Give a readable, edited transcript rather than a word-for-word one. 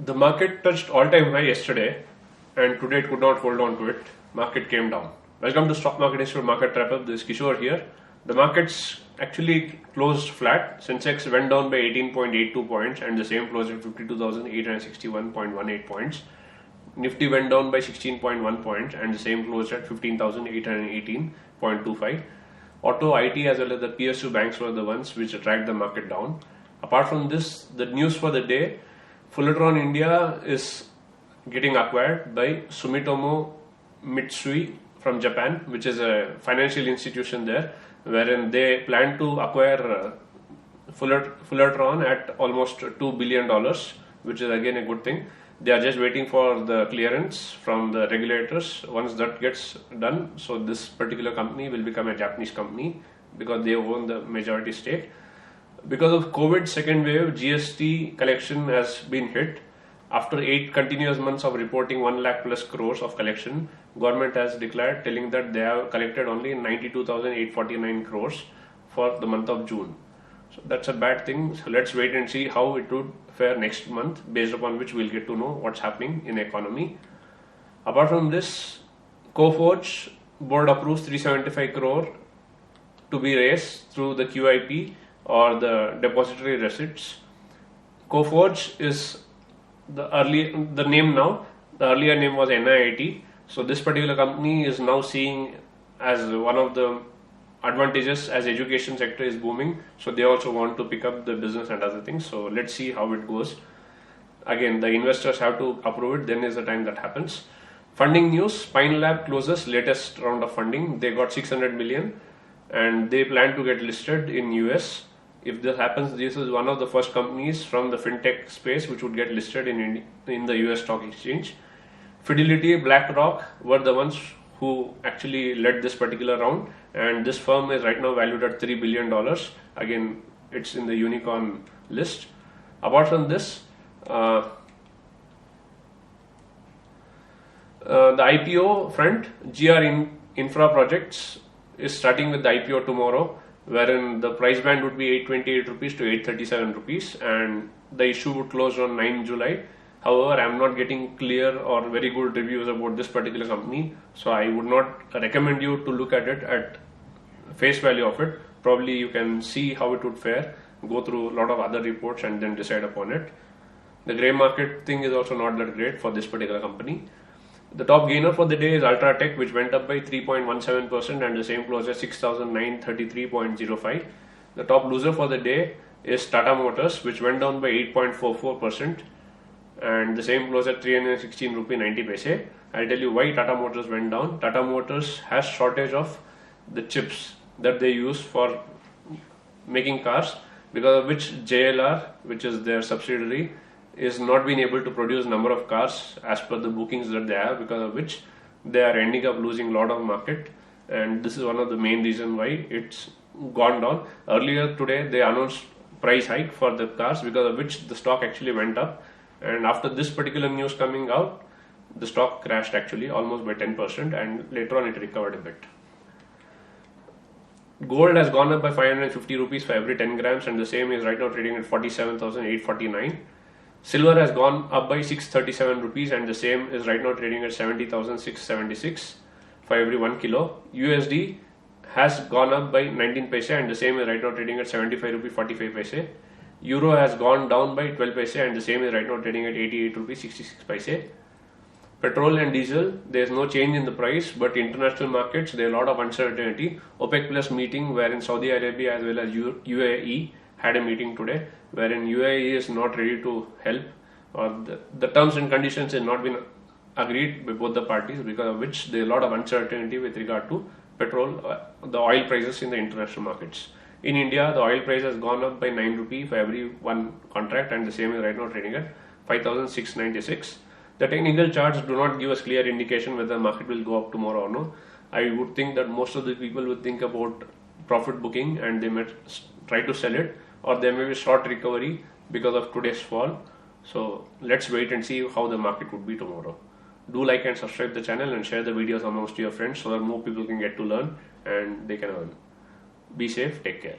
The market touched all-time high yesterday, and today it could not hold on to it. Market came down. Welcome to Stock Market Institute Market Wrap-Up. This is Kishore here. The markets actually closed flat. Sensex went down by 18.82 points, and the same closed at 52,861.18 points. Nifty went down by 16.1 points, and the same closed at 15,818.25. Auto, IT as well as the PSU banks were the ones which dragged the market down. Apart from this, the news for the day, Fullerton India is getting acquired by Sumitomo Mitsui from Japan, which is a financial institution there, wherein they plan to acquire Fullerton at almost $2 billion, which is again a good thing. They are just waiting for the clearance from the regulators. Once that gets done, so this particular company will become a Japanese company because they own the majority stake. Because of COVID second wave, GST collection has been hit. After 8 continuous months of reporting 1 lakh plus crores of collection, government has declared telling that they have collected only 92,849 crores for the month of June. So that's a bad thing. So let's wait and see how it would fare next month, based upon which we'll get to know what's happening in the economy. Apart from this, Coforge board approves 375 crore to be raised through the QIP or the depository receipts. Coforge is the name now. The earlier name was NIIT. So this particular company is now seeing as one of the advantages as education sector is booming. So they also want to pick up the business and other things. So let's see how it goes. Again, the investors have to approve it. Then is the time that happens. Funding news: Spine Lab closes latest round of funding. They got 600 million, and they plan to get listed in US. If this happens, this is one of the first companies from the fintech space which would get listed in the US stock exchange. Fidelity, BlackRock were the ones who actually led this particular round, and this firm is right now valued at $3 billion. Again, it's in the unicorn list. Apart from this, the IPO front, GR Infra Projects is starting with the IPO tomorrow, wherein the price band would be 828 rupees to 837 rupees, and the issue would close on 9 July. However, I am not getting clear or very good reviews about this particular company, so I would not recommend you to look at it at face value of it. Probably you can see how it would fare, go through a lot of other reports and then decide upon it. The grey market thing is also not that great for this particular company. The top gainer for the day is Ultratech, which went up by 3.17%, and the same closed at 6,933.05. The top loser for the day is Tata Motors, which went down by 8.44%, and the same closed at 316 rupee 90 paise. I'll tell you why Tata Motors went down. Tata Motors has shortage of the chips that they use for making cars, because of which JLR, which is their subsidiary, is not being able to produce number of cars as per the bookings that they have, because of which they are ending up losing a lot of market, and this is one of the main reasons why it's gone down. Earlier today they announced price hike for the cars, because of which the stock actually went up, and after this particular news coming out, the stock crashed actually almost by 10%, and later on it recovered a bit. Gold has gone up by 550 rupees for every 10 grams, and the same is right now trading at 47,849. Silver has gone up by 637 rupees, and the same is right now trading at 70,676 for every 1 kilo. USD has gone up by 19 paise, and the same is right now trading at 75 rupees 45 paise. Euro has gone down by 12 paise, and the same is right now trading at 88 rupees 66 paise. Petrol and diesel, there is no change in the price, but international markets, there is a lot of uncertainty. OPEC plus meeting, wherein Saudi Arabia as well as UAE had a meeting today, wherein UAE is not ready to help, or the terms and conditions have not been agreed by both the parties, because of which there is a lot of uncertainty with regard to petrol, the oil prices in the international markets. In India, the oil price has gone up by 9 rupee for every 1 contract, and the same is right now trading at 5,696. The technical charts do not give us clear indication whether the market will go up tomorrow or no. I would think that most of the people would think about profit booking, and they might try to sell it, or there may be short recovery because of today's fall. So let's wait and see how the market would be tomorrow. Do like and subscribe the channel and share the videos amongst your friends so that more people can get to learn and they can earn. Be safe, take care.